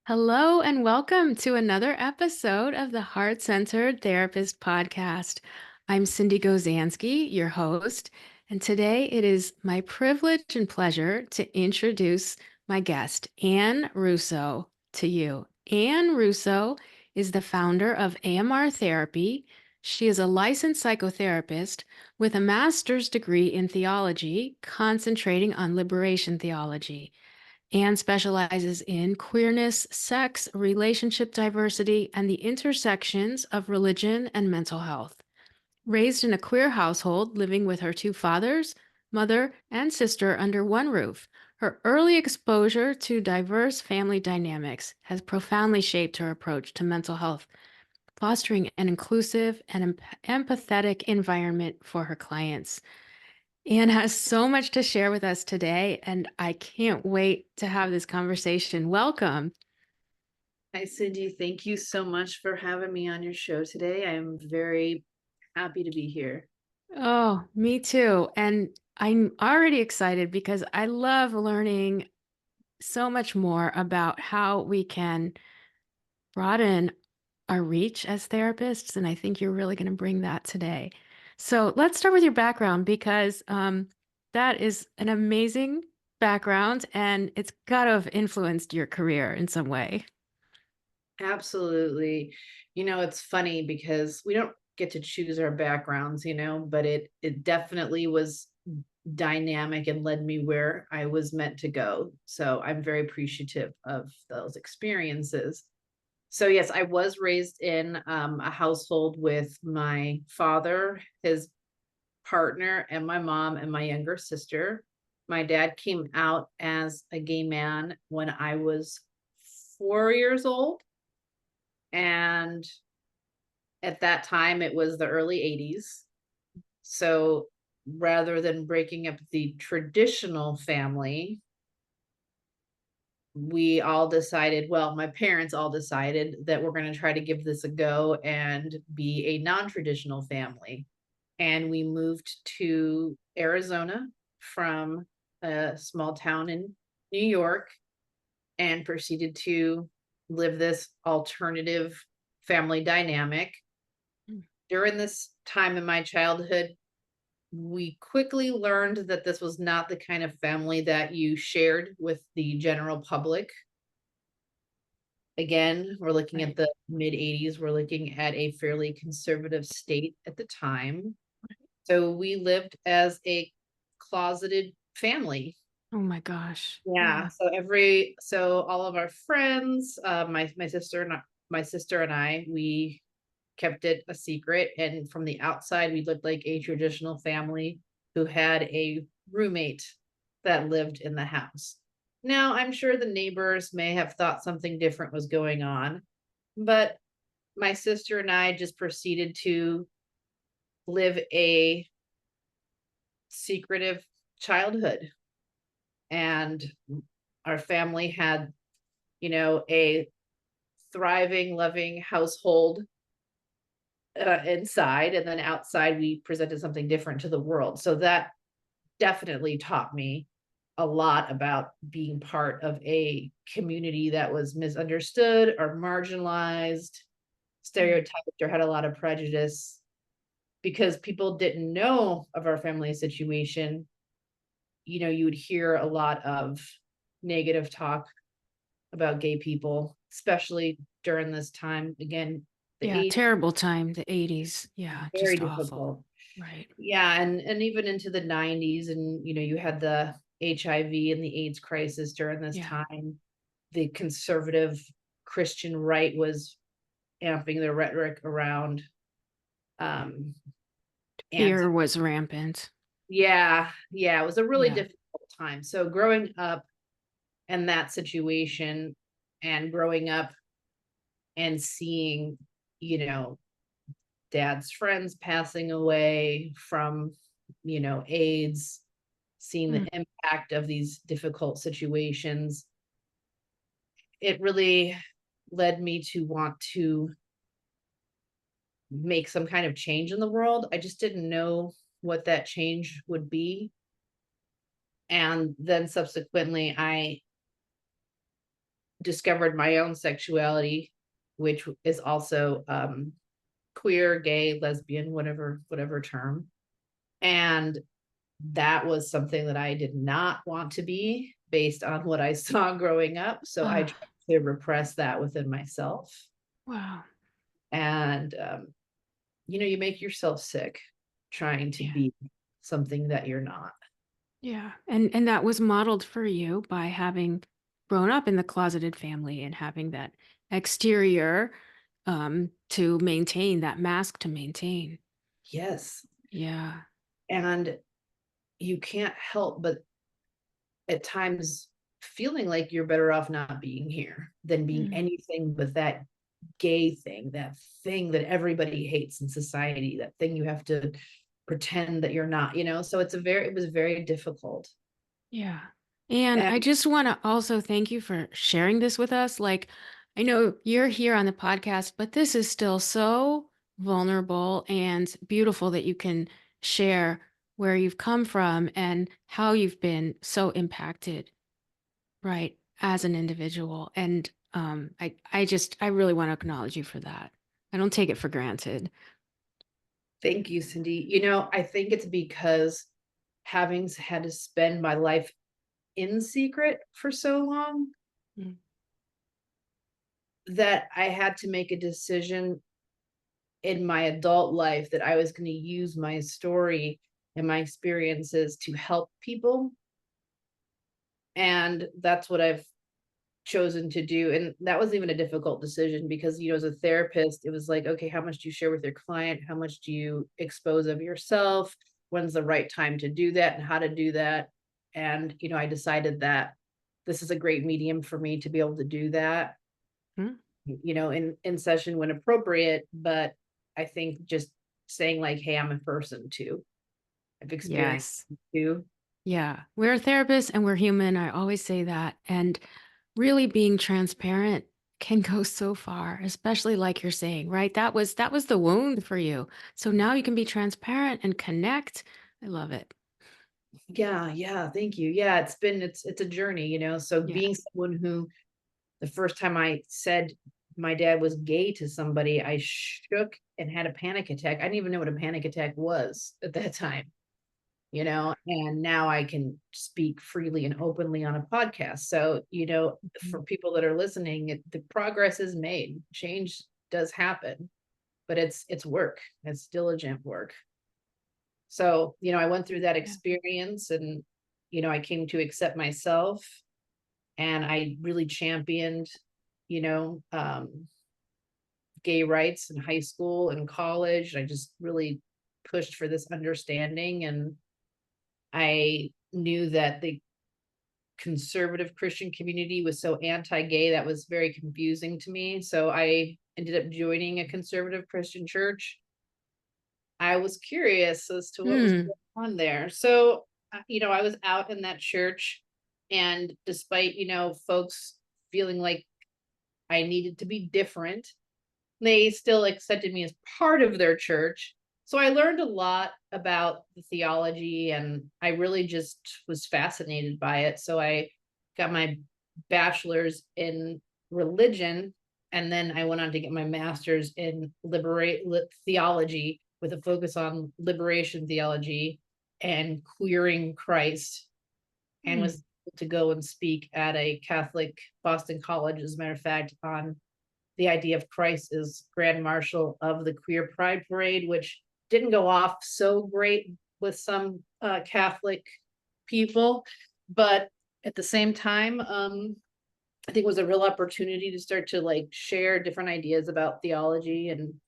Hello and welcome to another episode of the Heart Centered Therapist Podcast. I'm Cindy Gozansky, your host, and today it is my privilege and pleasure to introduce my guest, Anne Russo, to you. Anne Russo is the founder of AMR Therapy. She is a licensed psychotherapist with a master's degree in theology, concentrating on liberation theology. Anne specializes in queerness, sex, relationship diversity, and the intersections of religion and mental health. Raised in a queer household, living with her two fathers, mother, and sister under one roof, her early exposure to diverse family dynamics has profoundly shaped her approach to mental health, fostering an inclusive and empathetic environment for her clients. Anne has so much to share with us today, and I can't wait to have this conversation. Welcome. Hi, Cindy. Thank you so much for having me on your show today. I am very happy to be here. Oh, me too. And I'm already excited because I love learning so much more about how we can broaden our reach as therapists. And I think you're really going to bring that today. So let's start with your background because that is an amazing background and it's got to have influenced your career in some way. Absolutely. It's funny because we don't get to choose our backgrounds, but it definitely was dynamic and led me where I was meant to go. So I'm very appreciative of those experiences. So yes, I was raised in a household with my father, his partner, and my mom and my younger sister. My dad came out as a gay man when I was 4 years old. And at that time, it was the early 80s. So rather than breaking up the traditional family, we all decided, well, my parents all decided that we're going to try to give this a go and be a non traditional family. And we moved to Arizona from a small town in New York and proceeded to live this alternative family dynamic. Mm. During this time in my childhood, we quickly learned that this was not the kind of family that you shared with the general public. Again, we're looking at Right. the mid 80s. We're looking at a fairly conservative state at the time. So we lived as a closeted family. Oh my gosh. Yeah. Yeah. So all of our friends, my sister and I, we kept it a secret. And from the outside, we looked like a traditional family who had a roommate that lived in the house. Now, I'm sure the neighbors may have thought something different was going on, but my sister and I just proceeded to live a secretive childhood. And our family had, a thriving, loving household inside, and then outside we presented something different to the world. So that definitely taught me a lot about being part of a community that was misunderstood or marginalized, Mm. stereotyped, or had a lot of prejudice because people didn't know of our family situation. You would hear a lot of negative talk about gay people, especially during this time. Again, the Yeah. 80s, Terrible time, the 80s. Yeah. very Just awful. difficult. Right. Yeah, and even into the 90s, and you had the HIV and the AIDS crisis during this Yeah. time. The conservative Christian right was amping their rhetoric around um anti Fear was rampant. yeah, it was a really Yeah. difficult time. So growing up in that situation and growing up and seeing, you know, dad's friends passing away from, AIDS, seeing the Mm. impact of these difficult situations, it really led me to want to make some kind of change in the world. I just didn't know what that change would be. And then subsequently, I discovered my own sexuality, which is also queer, gay, lesbian, whatever term. And that was something that I did not want to be based on what I saw growing up. So I Oh, tried to repress that within myself. wow. And, you make yourself sick trying to Yeah. be something that you're not. Yeah. And that was modeled for you by having grown up in the closeted family and having that exterior to maintain that mask to maintain. Yes. Yeah. And you can't help but at times feeling like you're better off not being here than being Mm. anything but that gay thing, that thing that everybody hates in society, that thing you have to pretend that you're not. So it was very difficult. Yeah. And And I just want to also thank you for sharing this with us. Like, I know you're here on the podcast, but this is still so vulnerable and beautiful that you can share where you've come from and how you've been so impacted, right, as an individual. And I really want to acknowledge you for that. I don't take it for granted. thank you, Cindy. I think it's because having had to spend my life in secret for so long Mm. that I had to make a decision in my adult life that I was going to use my story and my experiences to help people. And that's what I've chosen to do. And that wasn't even a difficult decision because, as a therapist, it was like, okay, how much do you share with your client? How much do you expose of yourself? When's the right time to do that and how to do that? And, I decided that this is a great medium for me to be able to do that, Mm. in session when appropriate. But I think just saying like, hey, I'm a person too. I've experienced Yes. it too. Yeah. We're therapists and we're human. I always say that. And really being transparent can go so far, especially like you're saying, right? That was the wound for you. So now you can be transparent and connect. I love it. Yeah, yeah, thank you. Yeah, it's a journey. So Yeah. being someone who the first time I said my dad was gay to somebody, I shook and had a panic attack. I didn't even know what a panic attack was at that time, and now I can speak freely and openly on a podcast. So, Mhm. for people that are listening, the progress is made. Change does happen, but it's work. It's diligent work. So, I went through that Yeah. experience and, I came to accept myself and I really championed, you know, um, gay rights in high school and college. I just really pushed for this understanding. And I knew that the conservative Christian community was so anti-gay that was very confusing to me. So I ended up joining a conservative Christian church. I was curious as to what was Mm. going on there. So, I was out in that church, and despite, folks feeling like I needed to be different, they still accepted me as part of their church. So I learned a lot about the theology and I really just was fascinated by it. So I got my bachelor's in religion and then I went on to get my master's in theology with a focus on liberation theology and queering Christ, and Mm. was able to go and speak at a Catholic Boston college, as a matter of fact, on the idea of Christ as Grand Marshal of the Queer Pride Parade, which didn't go off so great with some Catholic people. But at the same time, I think it was a real opportunity to start to like share different ideas about theology and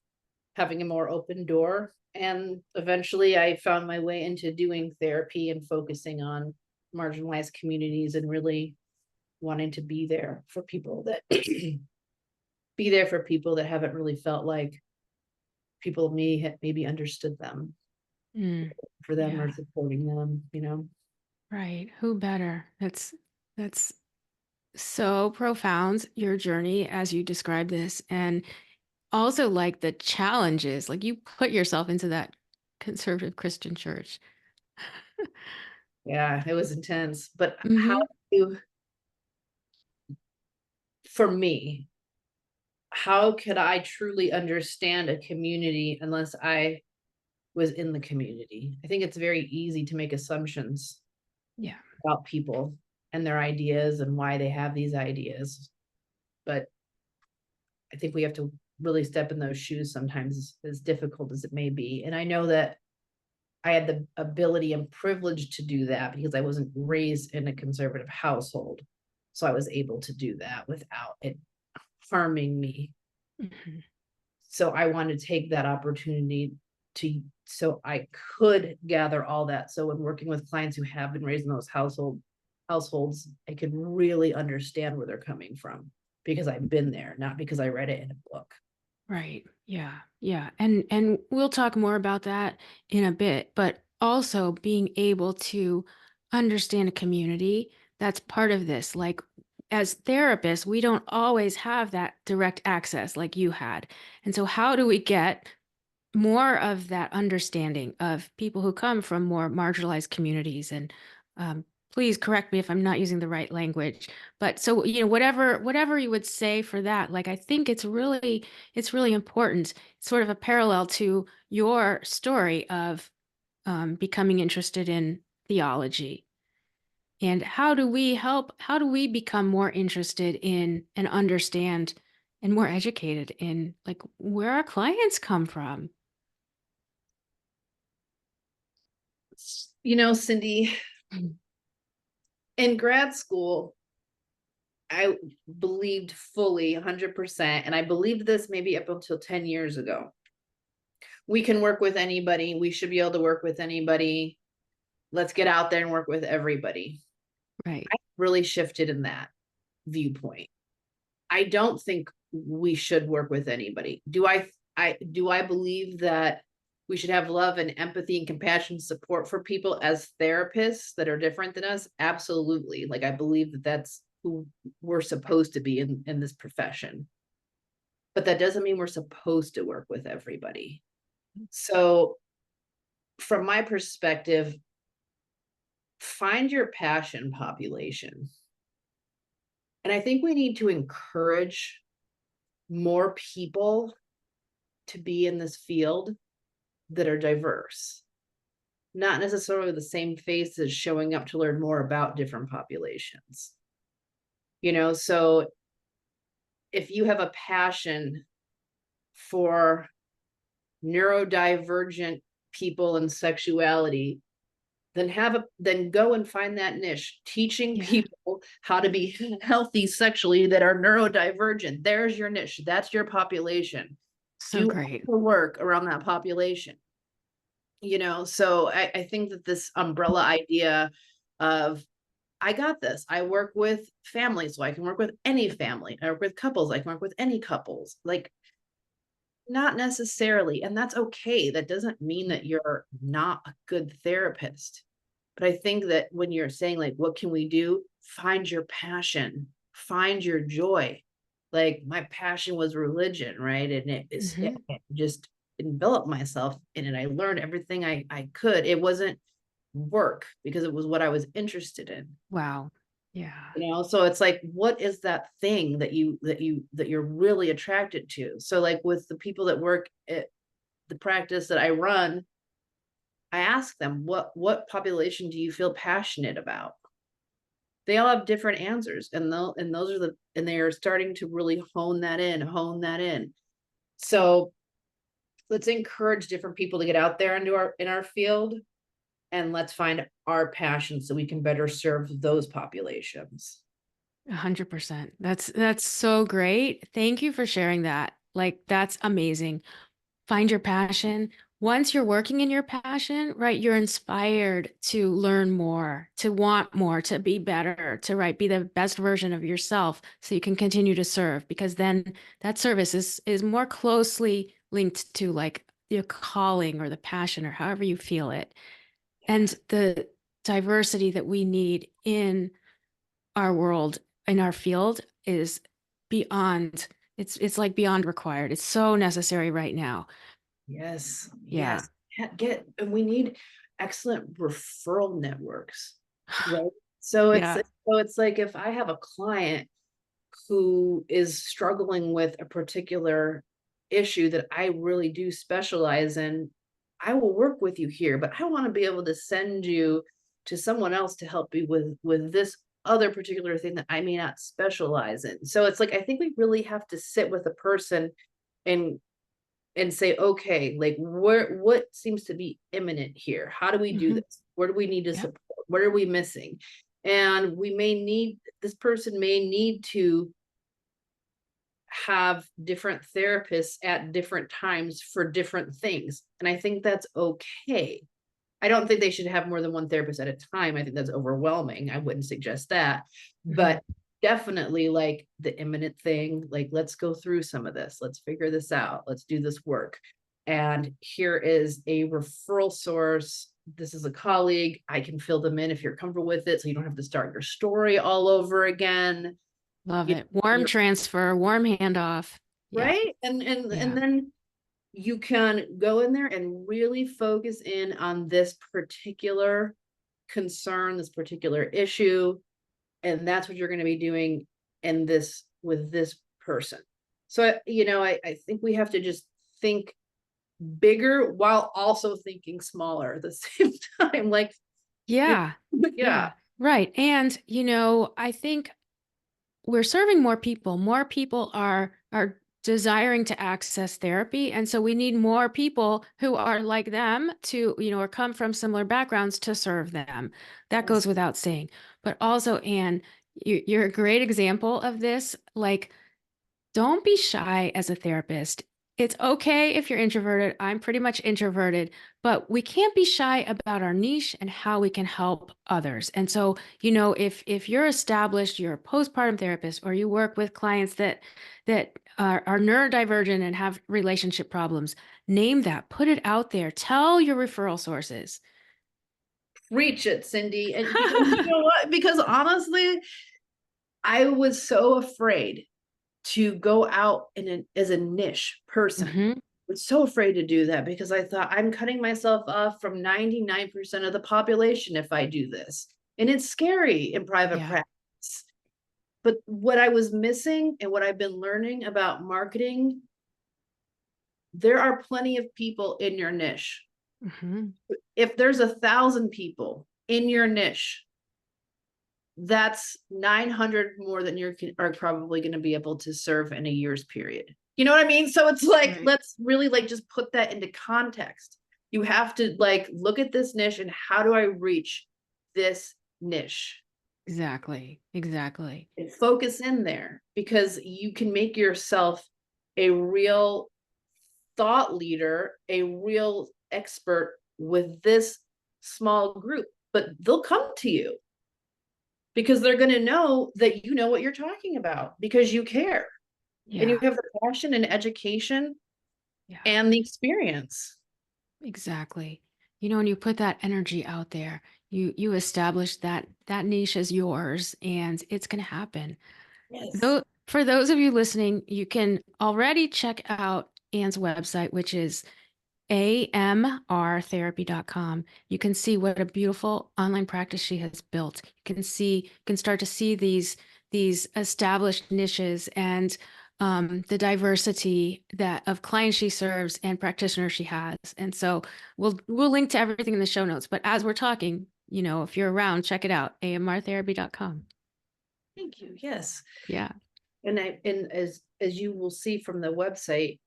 having a more open door. And eventually I found my way into doing therapy and focusing on marginalized communities and really wanting to be there for people that be there for people that haven't really felt like people maybe understood them Mm. for them or Yeah. supporting them. Right. Who better? That's so profound, your journey as you describe this. And also like the challenges, like you put yourself into that conservative Christian church. Yeah, it was intense. But how Hmm. do you for me, how could I truly understand a community unless I was in the community? I think it's very easy to make assumptions Yeah. about people and their ideas and why they have these ideas. But I think we have to really step in those shoes sometimes, as difficult as it may be. And I know that I had the ability and privilege to do that because I wasn't raised in a conservative household. So I was able to do that without it harming me. Mhm. So I wanted to take that opportunity so I could gather all that. So when working with clients who have been raised in those households, I could really understand where they're coming from because I've been there, not because I read it in a book. Right. Yeah. Yeah. And we'll talk more about that in a bit, but also being able to understand a community, that's part of this. Like as therapists, we don't always have that direct access like you had. And so how do we get more of that understanding of people who come from more marginalized communities and please correct me if I'm not using the right language, but so whatever you would say for that, like I think it's really important, sort of a parallel to your story of becoming interested in theology. And how do we become more interested in and understand and more educated in like where our clients come from? Cindy, in grad school, I believed fully 100%, and I believed this maybe up until 10 years ago. We can work with anybody. We should be able to work with anybody. Let's get out there and work with everybody. Right. I really shifted in that viewpoint. I don't think we should work with anybody. Do I believe that we should have love and empathy and compassion support for people as therapists that are different than us? Absolutely. Like I believe that that's who we're supposed to be in this profession. But that doesn't mean we're supposed to work with everybody. So from my perspective, find your passion population. And I think we need to encourage more people to be in this field that are diverse, not necessarily the same faces showing up to learn more about different populations. So if you have a passion for neurodivergent people and sexuality, then go and find that niche, teaching Yeah. people how to be healthy sexually that are neurodivergent. There's your niche. That's your population. So Do great. the work around that population. So I think that this umbrella idea of I got this. I work with families, so I can work with any family. I work with couples, I can work with any couples. Like, not necessarily. And that's okay. That doesn't mean that you're not a good therapist. But I think that when you're saying, like, what can we do? Find your passion, find your joy. Like, my passion was religion, right? And it Hmm. just enveloped myself in it. I learned everything I could. It wasn't work because it was what I was interested in. Wow. Yeah. So it's like, what is that thing that you're really attracted to? So like with the people that work at the practice that I run, I ask them, what population do you feel passionate about? They all have different answers, and they are starting to really hone that in. So let's encourage different people to get out there into our field, and let's find our passion so we can better serve those populations. 100%. That's so great. Thank you for sharing that. Like that's amazing. Find your passion. Once you're working in your passion, right, you're inspired to learn more, to want more, to be better, to right, be the best version of yourself so you can continue to serve because then that service is more closely linked to like your calling or the passion or however you feel it. And the diversity that we need in our world, in our field, is beyond, it's like beyond required. It's so necessary right now. Yes, Yeah. yes. And we need excellent referral networks, right? So it's Yeah. so it's like if I have a client who is struggling with a particular issue that I really do specialize in, I will work with you here, but I want to be able to send you to someone else to help you with this other particular thing that I may not specialize in. So it's like I think we really have to sit with a person and say, okay, like what seems to be imminent here? How do we do Hmm. this? Where do we need to Yep. support? What are we missing? And we may need this person may need to have different therapists at different times for different things. And I think that's okay. I don't think they should have more than one therapist at a time. I think that's overwhelming. I wouldn't suggest that. Hmm. But definitely like the imminent thing, like let's go through some of this. Let's figure this out. Let's do this work. And here is a referral source. This is a colleague. I can fill them in if you're comfortable with it. So you don't have to start your story all over again. Love You, it. Warm you're transfer, warm handoff. Yeah. right. And Yeah. then you can go in there and really focus in on this particular concern, this particular issue, and that's what you're going to be doing in this with this person. So, I think we have to just think bigger while also thinking smaller at the same time. Like, you're, Yeah. yeah, Yeah. Right. And, I think we're serving more people. More people are desiring to access therapy, and so we need more people who are like them to, or come from similar backgrounds to serve them. That yes, goes without saying. But also, Anne, you're a great example of this. Like, don't be shy as a therapist. It's okay if you're introverted. I'm pretty much introverted, but we can't be shy about our niche and how we can help others. And so, if you're established, you're a postpartum therapist, or you work with clients that are neurodivergent and have relationship problems, name that, put it out there, tell your referral sources. preach it, Cindy. And because you know what? Because honestly, I was so afraid to go out as a niche person. Hmm. I was so afraid to do that because I thought I'm cutting myself off from 99% of the population if I do this. And it's scary in private Yeah. practice. But what I was missing and what I've been learning about marketing, there are plenty of people in your niche. Hmm. If there's 1,000 people in your niche, that's 900 more than you are probably going to be able to serve in a year's period. You know what I mean? So it's like, Right. let's really like just put that into context. You have to like look at this niche and how do I reach this niche Exactly. Exactly. and focus in there because you can make yourself a real thought leader, a real expert with this small group, but they'll come to you because they're going to know that you know what you're talking about because you care and you Yeah. have the passion and education Yeah. and the experience. Exactly. And you put that energy out there. You establish that niche as yours, and it's going to happen. Yes. Though for those of you listening, you can already check out Anne's website, which is amrtherapy.com. You can see what a beautiful online practice she has built. You can start to see these established niches and the diversity that of clients she serves and practitioners she has. And so we'll link to everything in the show notes. But as we're talking, if you're around, check it out, amrtherapy.com. Thank you. Yes. Yeah. And as you will see from the website,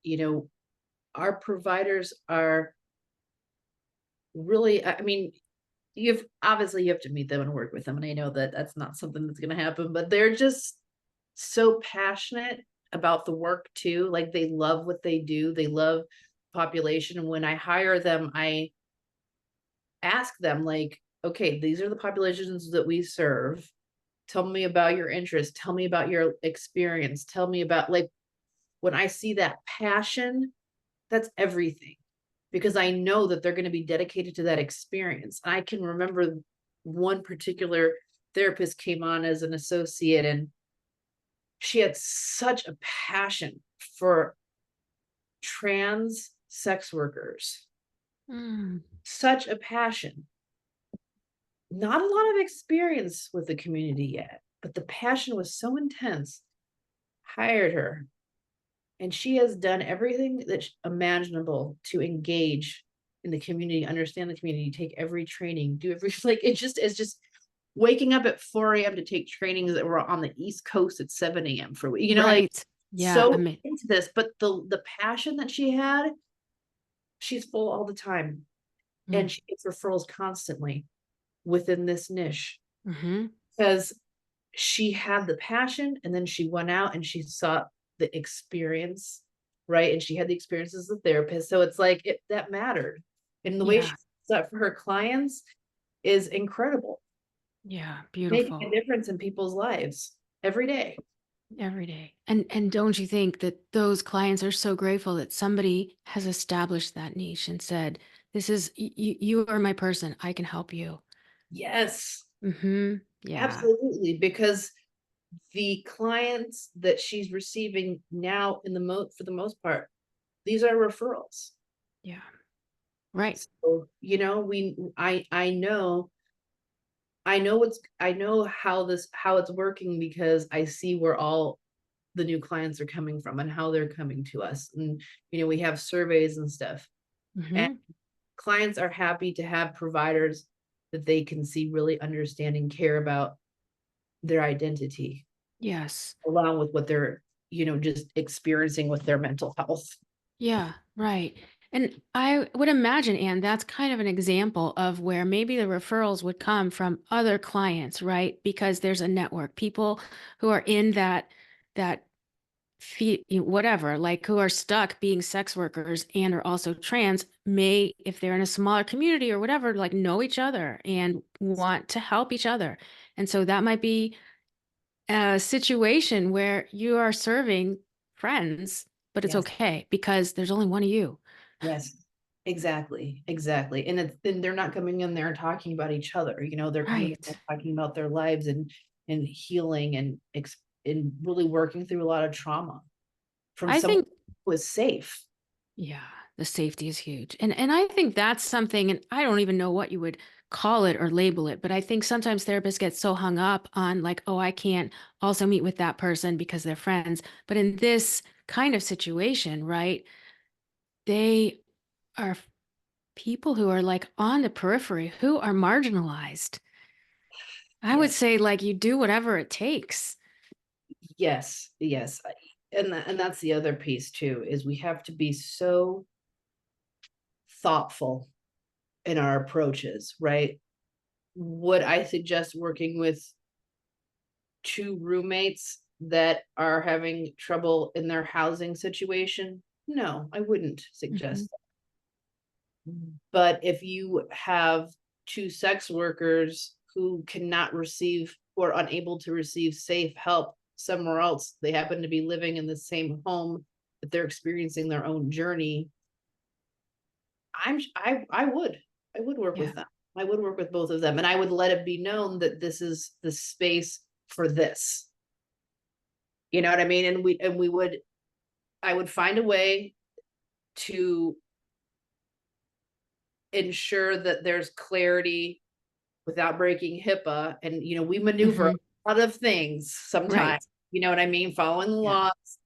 our providers are really, I mean, you have to meet them and work with them. And I know that that's not something that's going to happen, but they're just so passionate about the work too. Like they love what they do. They love population. And when I hire them, I ask them like, okay, these are the populations that we serve. Tell me about your interest. Tell me about your experience. Tell me about like when I see that passion, that's everything because I know that they're going to be dedicated to that experience. I can remember one particular therapist came on as an associate and she had such a passion for trans sex workers, Mm. such a passion. Not a lot of experience with the community yet, but the passion was so intense. hired her, and she has done everything that's imaginable to engage in the community, understand the community, take every training, do every like it's just waking up at 4 a.m. to take trainings that were on the East Coast at 7 a.m. for like Right. Yeah. I so mean, into this, but the passion that she had, she's full all the time. mm, And she gets referrals constantly within this niche mm-hmm. because she had the passion and then she went out and she sought the experience, right? And she had the experience as a therapist. So it's like that mattered. And the way she Yeah. does that for her clients is incredible, Yeah. making a Beautiful. difference in people's lives every day. Every day. And don't you think that those clients are so grateful that somebody has established that niche and said, this is you are my person. I can help you. Yes, Mm-hmm. Yeah. absolutely. Because the clients that she's receiving now for the most part, these are referrals. Yeah. Right. So, I know how it's working because I see where all the new clients are coming from and how they're coming to us. And we have surveys and stuff. And Mm-hmm. clients are happy to have providers that they can see really understand and care about their identity, Yes. along with what they're, just experiencing with their mental health. Yeah, right. And I would imagine, Anne, that's kind of an example of where maybe the referrals would come from other clients, right? Because there's a network, people who are in that whatever, like who are stuck being sex workers and are also trans, may, if they're in a smaller community or whatever, like know each other and want to help each other. And so that might be a situation where you are serving friends, but it's Yes. okay because there's only one of you. Yes, exactly, exactly. And they're not coming in there and talking about each other, they're coming in there Right. talking about their lives and healing and really working through a lot of trauma from I someone think, who is safe. yeah, the safety is huge. And I think that's something, and I don't even know what you would call it or label it, but I think sometimes therapists get so hung up on like, oh, I can't also meet with that person because they're friends. But in this kind of situation, right, they are people who are like on the periphery, who are marginalized. I would Yes, say like you do whatever it takes. yes, yes. And that's the other piece too, is we have to be so thoughtful in our approaches, right? Would I suggest working with two roommates that are having trouble in their housing situation? No, I wouldn't Mhm. suggest that. But if you have two sex workers who cannot receive or unable to receive safe help somewhere else, they happen to be living in the same home, but they're experiencing their own journey. I would work Yeah. with them. I would work with both of them, and I would let it be known that this is the space for this. You know what I mean? And we would I would find a way to ensure that there's clarity without breaking HIPAA. And, we maneuver Hmm. a lot of things sometimes, Right. you know what I mean? Following the Yeah. laws,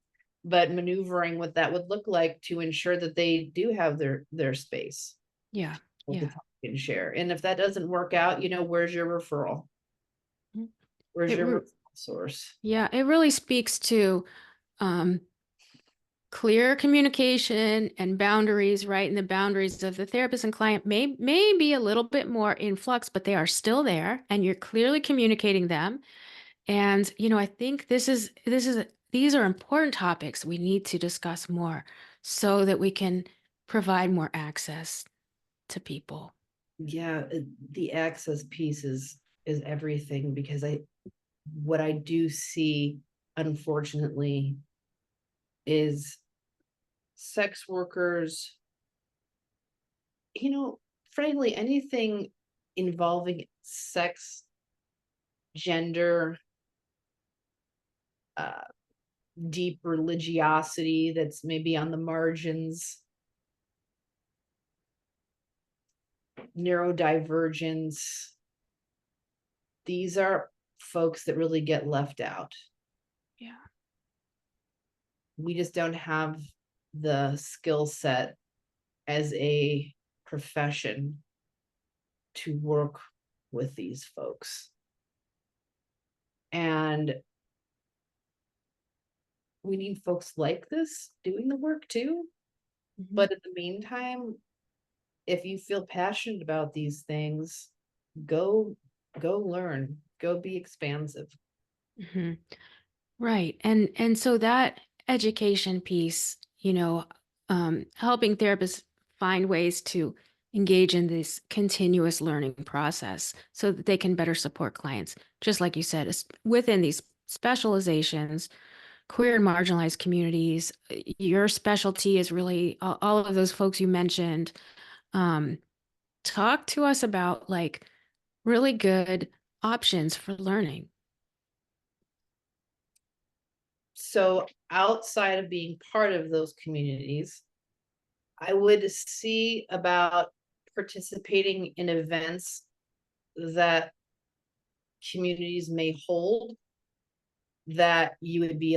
but maneuvering what that would look like to ensure that they do have their space Yeah. to Yeah. talk and share. And if that doesn't work out, where's your referral? Mm. Where's It your re- referral source? yeah, it really speaks to um clear communication and boundaries, right? And the boundaries of the therapist and client may be a little bit more in flux, but they are still there and you're clearly communicating them. And I think these are important topics we need to discuss more so that we can provide more access to people. Yeah, the access piece is everything because what I do see, unfortunately, is sex workers, you know, frankly, anything involving sex, gender, uh, deep religiosity that's maybe on the margins, neurodivergence. These are folks that really get left out. Yeah. we just don't have the skill set as a profession to work with these folks. And we need folks like this doing the work too. Mhm. But in the meantime, if you feel passionate about these things, go learn, go be expansive. Mhm. Right. And so that education piece, helping therapists find ways to engage in this continuous learning process so that they can better support clients. Just like you said, within these specializations, queer and marginalized communities, your specialty is really all of those folks you mentioned. Um, Talk to us about like really good options for learning. So outside of being part of those communities, I would see about participating in events that communities may hold that you would be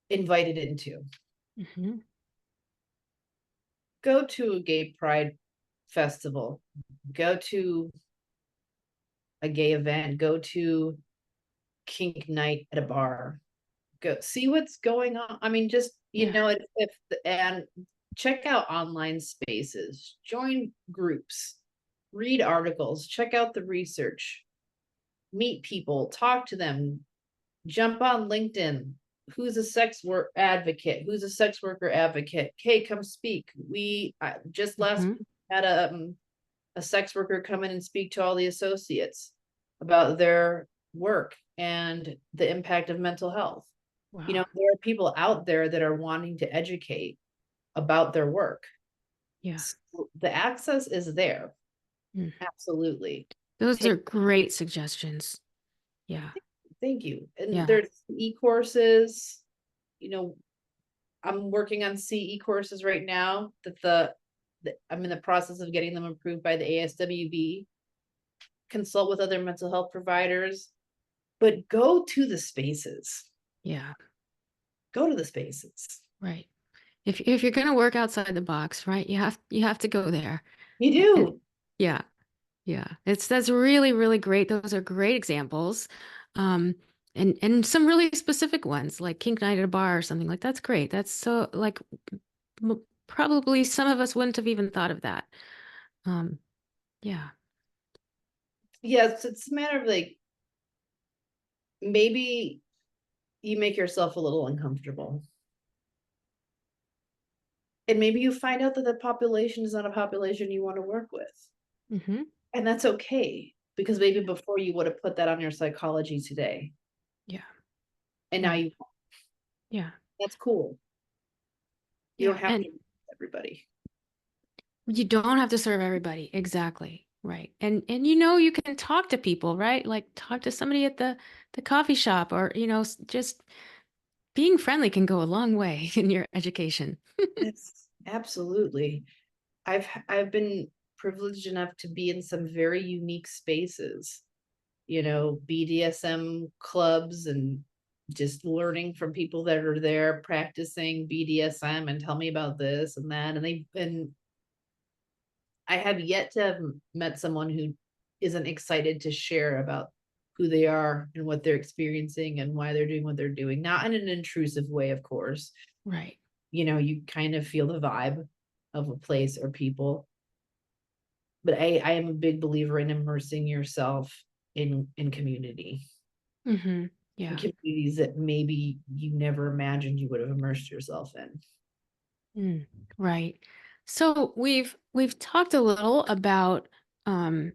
invited into. Hmm. Go to a gay pride festival, go to a gay event, go to kink night at a bar, go see what's going on. I mean, just, Yeah. and check out online spaces, join groups, read articles, check out the research, meet people, talk to them, jump on LinkedIn. Who's a sex work advocate? Who's a sex worker advocate? Hey, come speak. We just last Hmm. week had a sex worker come in and speak to all the associates about their work and the impact of mental health. Wow. There are people out there that are wanting to educate about their work. Yeah. So the access is there. Mm. Absolutely. Those Take, are great suggestions. Yeah. thank you. And Yeah. there's e-courses, you know, I'm working on CE courses right now that I'm in the process of getting them approved by the ASWB. Consult with other mental health providers, but go to the spaces. Yeah. Go to the spaces. Right. If you're going to work outside the box, right, you have to go there. You And do. yeah. Yeah. That's really, really great. Those are great examples. Um, and some really specific ones like kink night at a bar or something like that's great. That's so like probably some of us wouldn't have even thought of that. Um, yeah. Yes, it's a matter of like maybe you make yourself a little uncomfortable. And maybe you find out that the population is not a population you want to work with. Hmm. And that's okay because maybe before you would have put that on your psychology today. Yeah. And now Right. you Yeah. that's cool. You don't Yeah. have And to everybody. you don't have to serve everybody. Exactly. Right. And you can talk to people, right? Like talk to somebody at the coffee shop or, just being friendly can go a long way in your education. Yes, absolutely. I've been privileged enough to be in some very unique spaces, BDSM clubs and just learning from people that are there practicing BDSM and tell me about this and that. And I have yet to have met someone who isn't excited to share about who they are and what they're experiencing and why they're doing what they're doing. Not in an intrusive way, of course. Right. You kind of feel the vibe of a place or people. But I am a big believer in immersing yourself in community. Hmm. In Yeah. communities that maybe you never imagined you would have immersed yourself in. Mm, right. So we've talked a little about um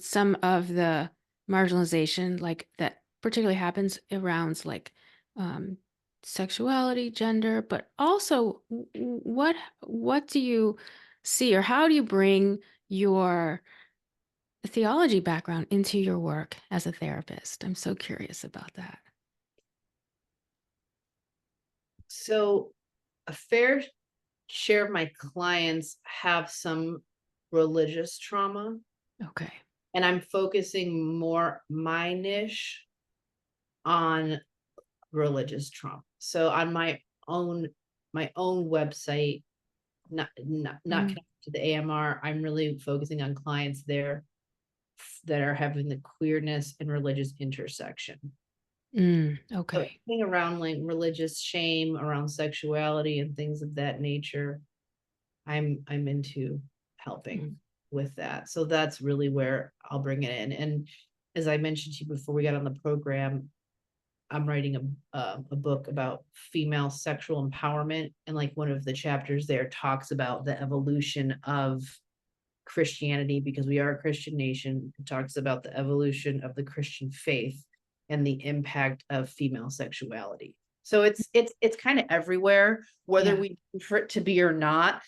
some of the marginalization like that particularly happens around like um sexuality, gender, but also what do you see or how do you bring your theology background into your work as a therapist? I'm so curious about that. So a fair share of my clients have some religious trauma, Okay. and I'm focusing more my niche on religious trauma. So on my own website, not Mm, connected to the AMR, I'm really focusing on clients there that are having the queerness and religious intersection. So okay. anything around like religious shame, around sexuality and things of that nature, I'm into helping Mhm. with that. So that's really where I'll bring it in. And as I mentioned to you before we got on the program, I'm writing a book about female sexual empowerment, and like one of the chapters there talks about the evolution of Christianity, because we are a Christian nation. It talks about the evolution of the Christian faith and the impact of female sexuality. So it's kind of everywhere, whether Yeah. we prefer it to be or not.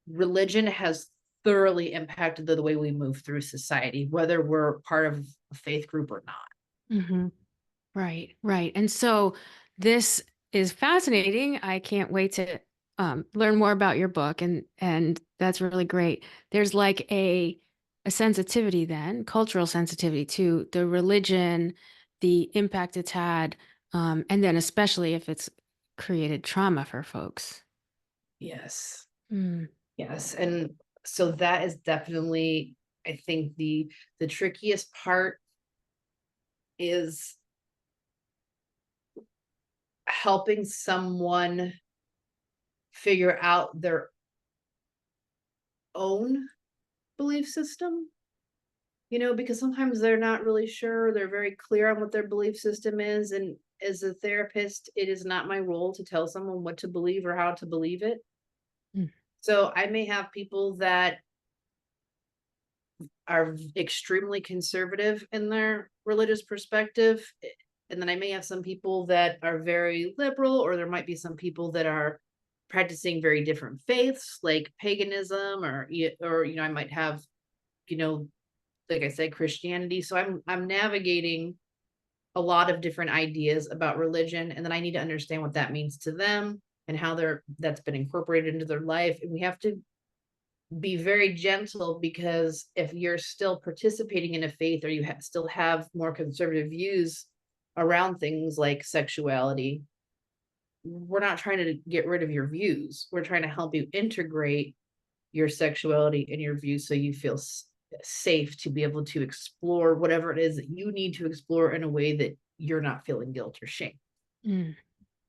Religion has thoroughly impacted the way we move through society, whether we're part of a faith group or not. Hmm. Right, right. And so this is fascinating. I can't wait to learn more about your book, and that's really great. There's like a sensitivity then, cultural sensitivity to the religion, the impact it's had, and then especially if it's created trauma for folks. Yes. Mm, Yes. And so that is definitely, I think, the trickiest part is helping someone figure out their own belief system, because sometimes they're not really sure, they're very clear on what their belief system is. And as a therapist, it is not my role to tell someone what to believe or how to believe it. mm, So I may have people that are extremely conservative in their religious perspective. And then I may have some people that are very liberal, or there might be some people that are practicing very different faiths, like paganism, or I might have, you know, like I said, Christianity. So I'm navigating a lot of different ideas about religion, and then I need to understand what that means to them and how that's been incorporated into their life. And we have to be very gentle, because if you're still participating in a faith, or you still have more conservative views around things like sexuality, we're not trying to get rid of your views. We're trying to help you integrate your sexuality and your views so you feel safe to be able to explore whatever it is that you need to explore in a way that you're not feeling guilt or shame. mm.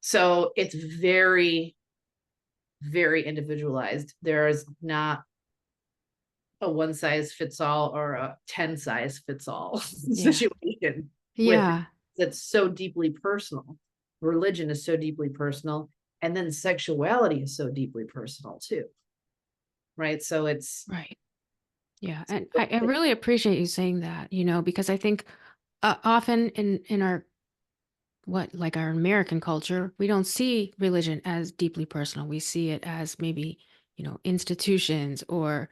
So it's very, very individualized. There is not a one size fits all or a 10 size fits all Yeah. situation with Yeah. that's so deeply personal. Religion is so deeply personal, and then sexuality is so deeply personal too, right? So Right. Yeah. And I really appreciate you saying that, because I think often in our like our American culture, we don't see religion as deeply personal. We see it as maybe, institutions or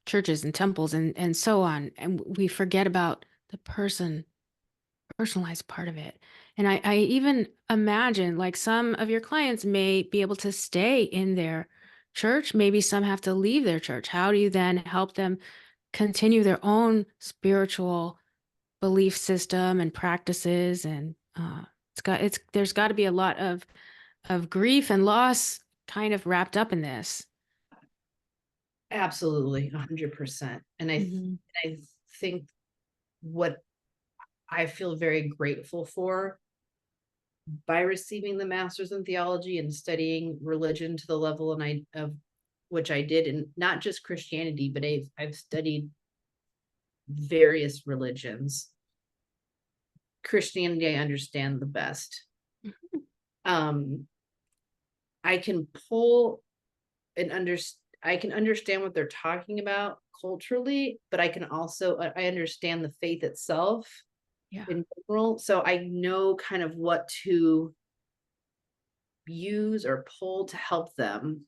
churches and temples and so on. And we forget about the personalized part of it. And I even imagine like some of your clients may be able to stay in their church. Maybe some have to leave their church. How do you then help them continue their own spiritual belief system and practices? And there's got to be a lot of grief and loss kind of wrapped up in this. absolutely 100%. And Hmm. I think what I feel very grateful for by receiving the master's in theology and studying religion to the level of which I did, and not just Christianity, but I've studied various religions. Christianity, I understand the best. Um, I can pull and I can understand what they're talking about culturally, but I understand the faith itself Yeah. in general. So I know kind of what to use or pull to help them.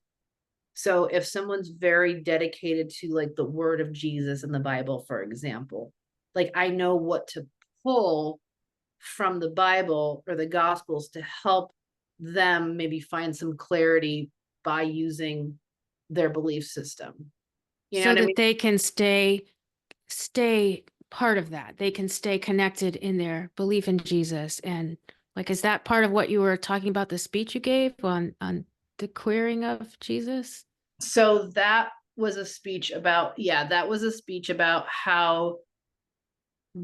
So if someone's very dedicated to like the word of Jesus in the Bible, for example, like I know what to pull from the Bible or the Gospels to help them maybe find some clarity by using their belief system. You know So what I that mean? they can stay part of that. They can stay connected in their belief in Jesus. And like, is that part of what you were talking about, the speech you gave on the queering of Jesus? So that was a speech about, yeah, that was a speech about how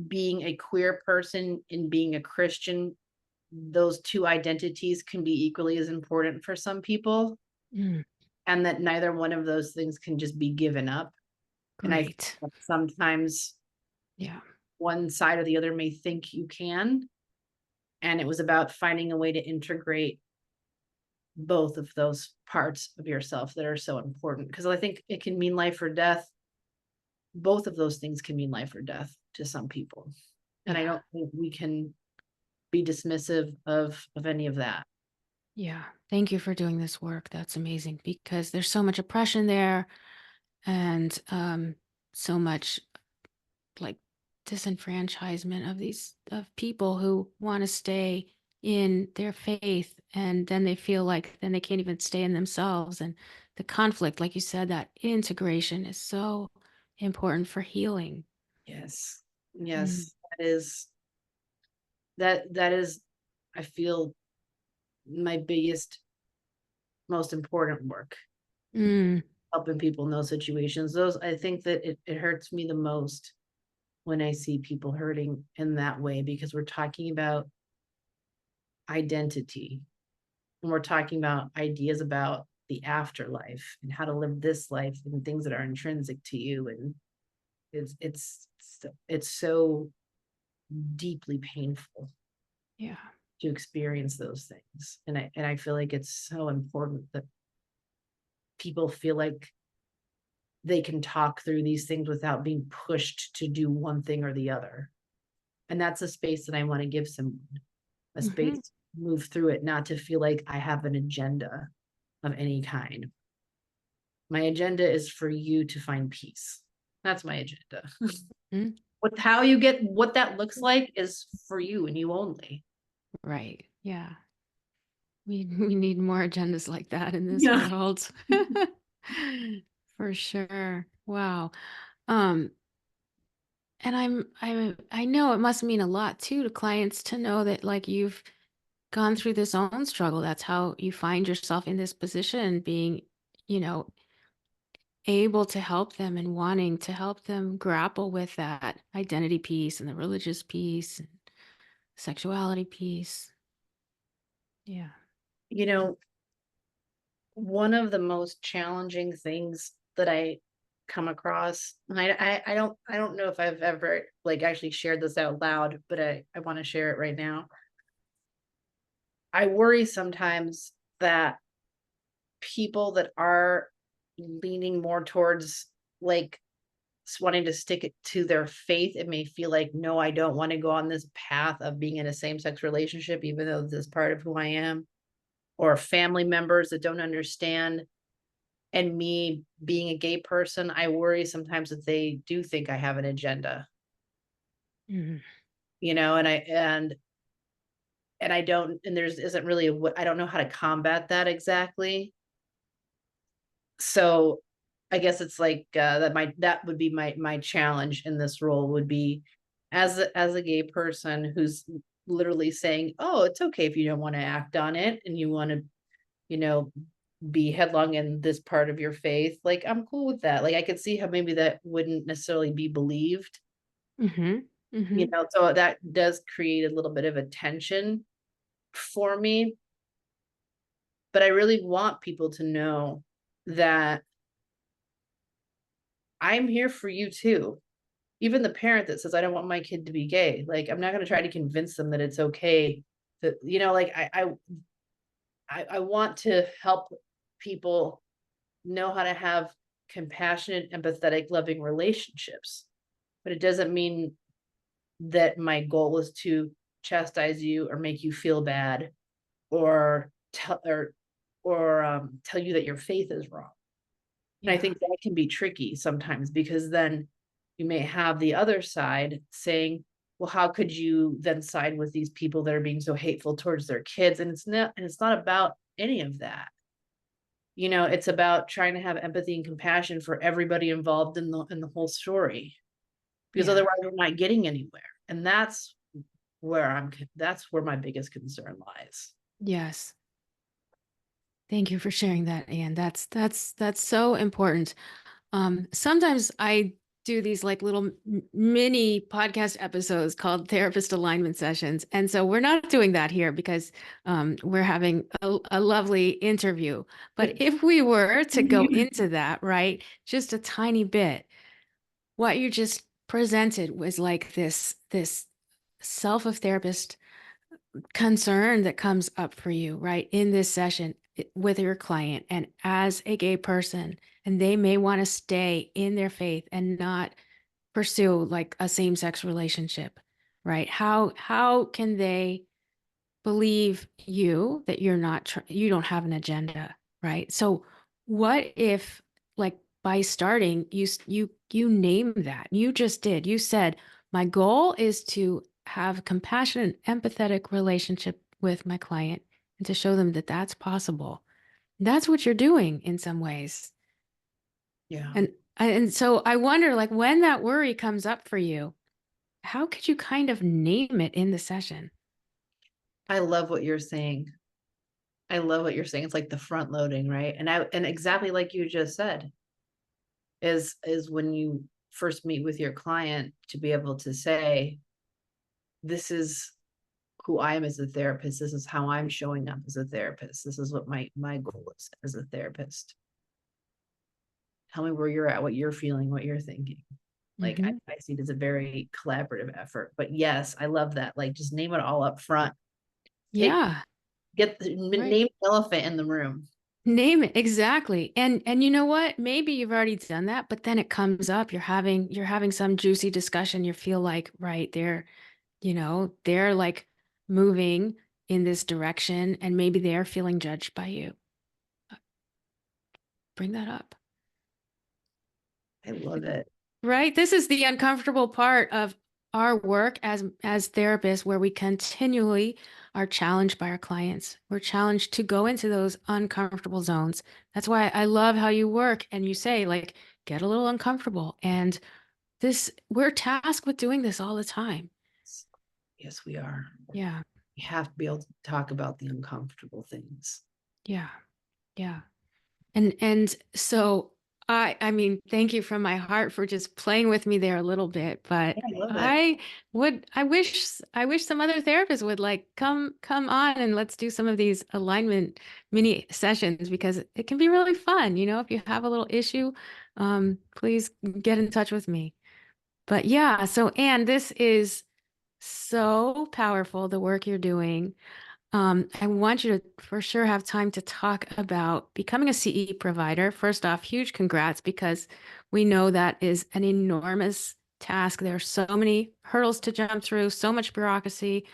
being a queer person and being a Christian, those two identities can be equally as important for some people, Mm, and that neither one of those things can just be given up. And I think great. that sometimes Yeah. one side or the other may think you can. And it was about finding a way to integrate both of those parts of yourself that are so important. Because I think it can mean life or death. Both of those things can mean life or death to some people. And I Yeah. don't think we can be dismissive of any of that. Yeah. Thank you for doing this work. That's amazing because there's so much oppression there and so much like disenfranchisement of these of people who want to stay in their faith and then they feel like then they can't even stay in themselves and the conflict like you said that integration is so important for healing. Yes. Mm. Yes. That is, I feel, my biggest, most important work, Mm. helping people in those situations. Those, I think that it hurts me the most when I see people hurting in that way, because we're talking about identity, and we're talking about ideas about the afterlife and how to live this life and things that are intrinsic to you. And it's so deeply painful Yeah. to experience those things. And I feel like it's so important that people feel like they can talk through these things without being pushed to do one thing or the other. And that's a space that I want to give someone, a space Hmm. to move through it, not to feel like I have an agenda of any kind. My agenda is for you to find peace. That's my agenda. Hmm. How you get what that looks like is for you and you only. Right. Yeah. We need more agendas like that in this Yeah. world. For sure. Wow. Um, and I know it must mean a lot too to clients to know that like you've gone through this own struggle. That's how you find yourself in this position, being, you know, able to help them and wanting to help them grapple with that identity piece and the religious piece and sexuality piece. Yeah. You know, one of the most challenging things that I come across, and I don't know if I've ever like actually shared this out loud, but I want to share it right now. I worry sometimes that people that are leaning more towards like wanting to stick it to their faith, it may feel like, no, I don't want to go on this path of being in a same-sex relationship, even though this is part of who I am, or family members that don't understand. And me being a gay person, I worry sometimes that they do think I have an agenda, Mhm. and I don't, and there's isn't really what, I don't know how to combat that exactly. So I guess it's like that would be my challenge in this role would be, as a gay person who's literally saying, oh, it's okay if you don't want to act on it and you want to, you know, be headlong in this part of your faith. Like, I'm cool with that. Like, I could see how maybe that wouldn't necessarily be believed, Mhm. Mhm. so that does create a little bit of a tension for me. But I really want people to know that I'm here for you too. Even the parent that says, I don't want my kid to be gay, like, I'm not going to try to convince them that it's okay. That, like, I want to help people know how to have compassionate, empathetic, loving relationships. But it doesn't mean that my goal is to chastise you or make you feel bad, or tell you that your faith is wrong. And I Yeah. think that can be tricky sometimes, because then you may have the other side saying, well, how could you then side with these people that are being so hateful towards their kids? And it's not about any of that. It's about trying to have empathy and compassion for everybody involved in the whole story. because Yeah. otherwise we're not getting anywhere. And that's that's where my biggest concern lies. Yes. Thank you for sharing that, Anne. That's so important. Sometimes I do these like little mini podcast episodes called therapist alignment sessions. And so we're not doing that here because we're having a lovely interview. But if we were to go into that, right, just a tiny bit, what you just presented was like this self of therapist concern that comes up for you, right, in this session with your client and as a gay person, and they may want to stay in their faith and not pursue like a same-sex relationship, right? How can they believe you that you're not you don't have an agenda, right? So what if like by starting you name that. You just did. You said my goal is to have a compassionate and empathetic relationship with my client and to show them that that's possible. That's what you're doing in some ways. Yeah. And so I wonder like when that worry comes up for you, how could you kind of name it in the session? I love what you're saying. I love what you're saying. It's like the front loading, right? And exactly like you just said, is when you first meet with your client to be able to say, this is who I am as a therapist. This is how I'm showing up as a therapist. This is what my goal is as a therapist. Tell me where you're at, what you're feeling, what you're thinking. Like Hmm. I see it as a very collaborative effort. But yes, I love that. Like just name it all up front. Take Yeah, get the right. name the elephant in the room. Name it exactly. And you know what? Maybe you've already done that, but then it comes up. You're having some juicy discussion. You feel like, right, they're like moving in this direction and maybe they're feeling judged by you. Bring that up. I love it. Right? This is the uncomfortable part of our work as therapists where we continually are challenged by our clients. We're challenged to go into those uncomfortable zones. That's why I love how you work and you say like get a little uncomfortable. And this we're tasked with doing this all the time. Yes, we are. Yeah. We have to be able to talk about the uncomfortable things. Yeah. Yeah. And so I mean, thank you from my heart for just playing with me there a little bit, but Yeah, I love it. I wish some other therapists would like come on and let's do some of these alignment mini sessions because it can be really fun, if you have a little issue, please get in touch with me. But yeah, so Anne, this is so powerful, the work you're doing. I want you to for sure have time to talk about becoming a CE provider. First off, huge congrats because we know that is an enormous task. There are so many hurdles to jump through, so much bureaucracy.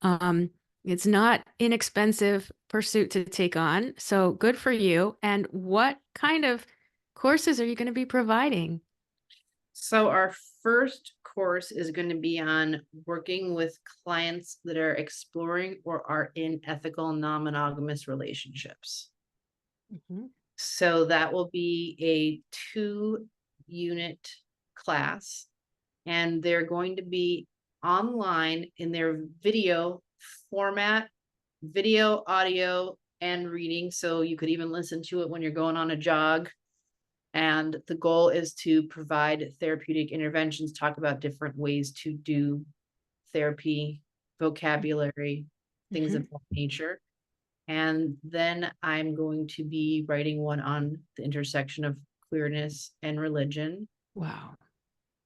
Um, it's not inexpensive pursuit to take on. So good for you. And what kind of courses are you going to be providing? So our first course is going to be on working with clients that are exploring or are in ethical non-monogamous relationships. Mhm. So that will be a 2-unit class, and they're going to be online in their video format, video, audio, and reading. So you could even listen to it when you're going on a jog. And the goal is to provide therapeutic interventions, talk about different ways to do therapy, vocabulary, things of Mhm. that nature. And then I'm going to be writing one on the intersection of queerness and religion. Wow.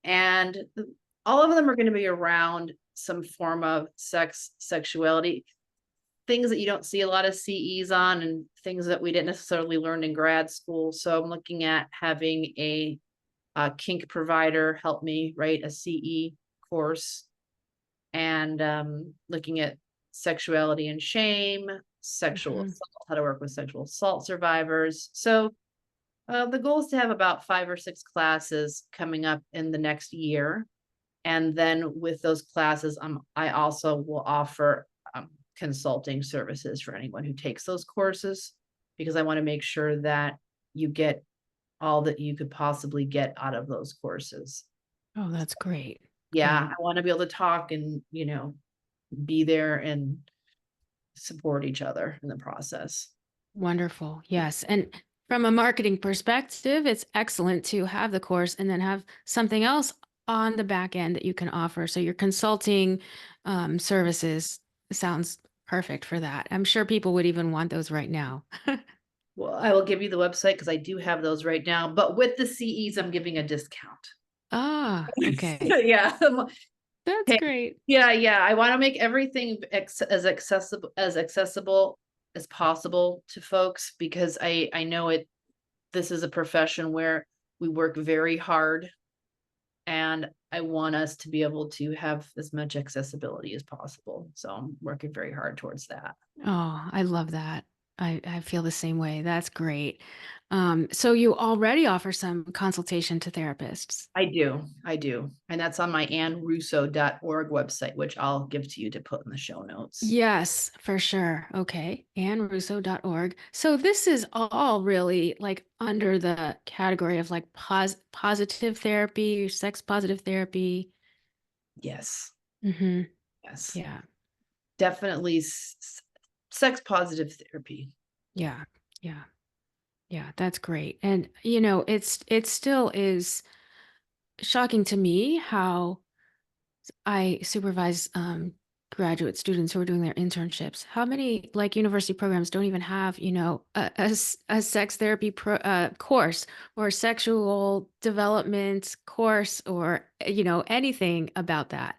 And all of them are going to be around some form of sex, sexuality, things that you don't see a lot of CEs on and things that we didn't necessarily learn in grad school. So I'm looking at having a kink provider help me write a CE course, and looking at sexuality and shame, sexual Mhm. assault, how to work with sexual assault survivors. So the goal is to have about 5 or 6 classes coming up in the next year. And then with those classes, I also will offer consulting services for anyone who takes those courses, because I want to make sure that you get all that you could possibly get out of those courses. Oh, that's great. Yeah, Great. I want to be able to talk and, be there and support each other in the process. Wonderful. Yes. And from a marketing perspective, it's excellent to have the course and then have something else on the back end that you can offer. So your consulting services sounds perfect for that. I'm sure people would even want those right now. Well, I will give you the website because I do have those right now, but with the CEs, I'm giving a discount. Ah, okay. Yeah. That's Hey, great. yeah, I wanna make everything as accessible as possible to folks because I know this is a profession where we work very hard, and I want us to be able to have as much accessibility as possible, so I'm working very hard towards that. Oh, I love that. I feel the same way. That's great. So you already offer some consultation to therapists. I do, and that's on my annrusso.org website, which I'll give to you to put in the show notes. Yes, for sure. Okay. AnnRusso.org. So this is all really like under the category of like positive therapy, sex positive therapy. Yes, Hmm. yes. Yeah. Definitely sex positive therapy. Yeah. Yeah. Yeah. That's great. And it still is shocking to me how I supervise graduate students who are doing their internships. How many like university programs don't even have, a sex therapy course or sexual development course or, anything about that.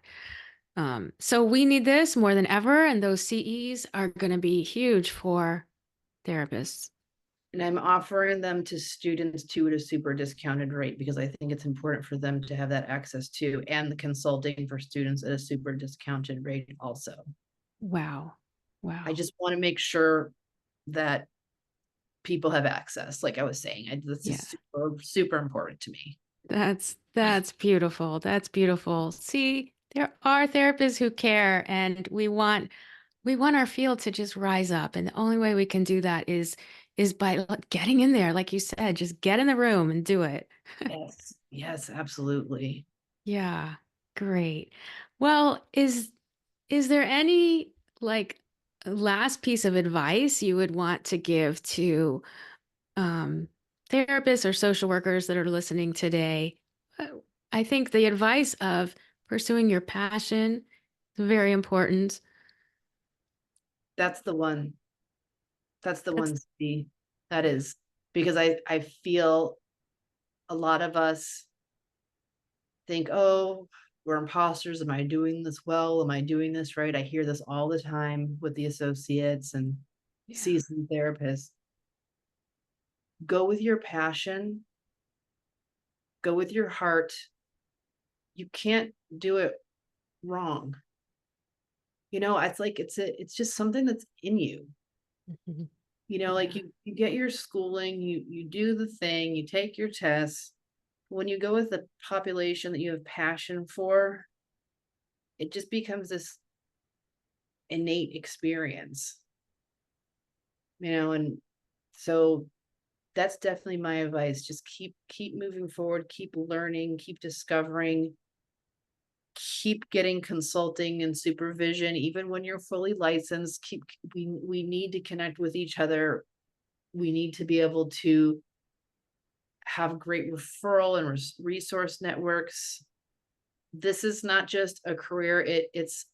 So we need this more than ever, and those CEs are going to be huge for therapists. And I'm offering them to students too at a super discounted rate because I think it's important for them to have that access too, and the consulting for students at a super discounted rate also. Wow. I Wow. just want to make sure that people have access. Like I was saying, this Yeah. is super, super important to me. That's beautiful. That's beautiful. See, there are therapists who care and we want our field to just rise up. And the only way we can do that is by getting in there. Like you said, just get in the room and do it. Yes, yes, absolutely. Yeah. Great. Well, is there any like last piece of advice you would want to give to um, therapists or social workers that are listening today? Uh, I think the advice of pursuing your passion is very important. That's the one. That's the That's one. C. That is because I feel a lot of us think, oh, we're imposters. Am I doing this well? Am I doing this right? I hear this all the time with the associates and yeah, seasoned therapists. Go with your passion, go with your heart. You can't do it wrong. It's like it's just something that's in you. mhm, Like yeah, you get your schooling, you do the thing, you take your tests. When you go with the population that you have passion for, it just becomes this innate experience, and so that's definitely my advice. Just keep moving forward, keep learning, keep discovering, keep getting consulting and supervision even when you're fully licensed. We need to connect with each other. We need to be able to have great referral and resource networks. This is not just a career, it's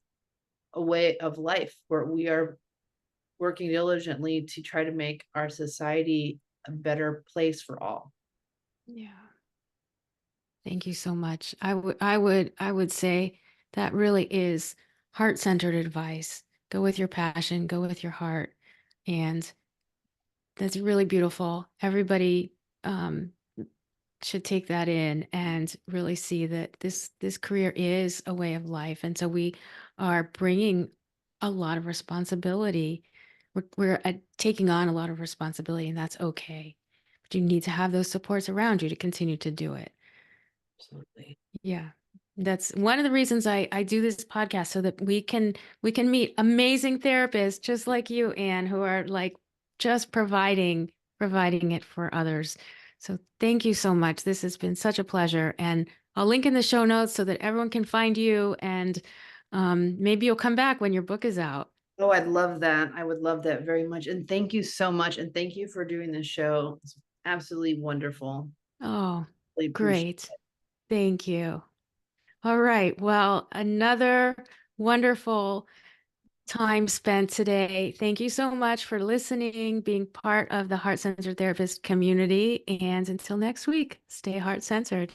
a way of life where we are working diligently to try to make our society a better place for all. yeah. Thank you so much. I would say that really is heart-centered advice. Go with your passion, go with your heart. And that's really beautiful. Everybody um, should take that in and really see that this career is a way of life. And so we are bringing a lot of responsibility. We're taking on a lot of responsibility, and that's okay. But you need to have those supports around you to continue to do it. Absolutely. Yeah. That's one of the reasons I do this podcast so that we can meet amazing therapists just like you, Anne, who are like just providing it for others. So thank you so much. This has been such a pleasure, and I'll link in the show notes so that everyone can find you, and maybe you'll come back when your book is out. Oh, I'd love that. I would love that very much. And thank you so much. And thank you for doing this show. It's absolutely wonderful. Oh, Really appreciate great. Thank you. All right. Well, another wonderful time spent today. Thank you so much for listening, being part of the Heart Centered Therapist community. And until next week, stay heart centered.